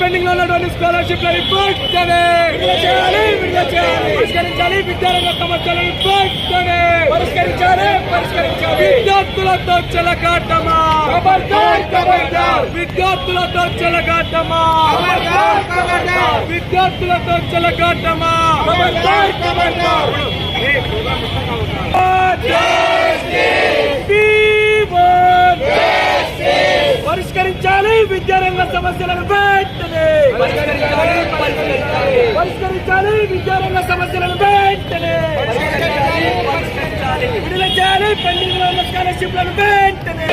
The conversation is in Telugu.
పెండింగ్ లో ఉన్నటువంటి స్కాలర్షిప్ పరిష్కరించాలి. విద్యారంగ సమస్యలను పరిష్కరించాలి. విద్యార్థులతో చెలగాటమా, విద్యార్థులతో చెలగాటమా, విద్యార్థులతో చెలగాటమా. పరిష్కరించాలి విద్యారంగ సమస్యలను వెంటనే, పరిష్కరించాలి విద్యారంగ సమస్యలను వెంటనే, విడుదల చేయాలి పెండింగ్ లో ఉన్న స్కాలర్షిప్లను వెంటనే.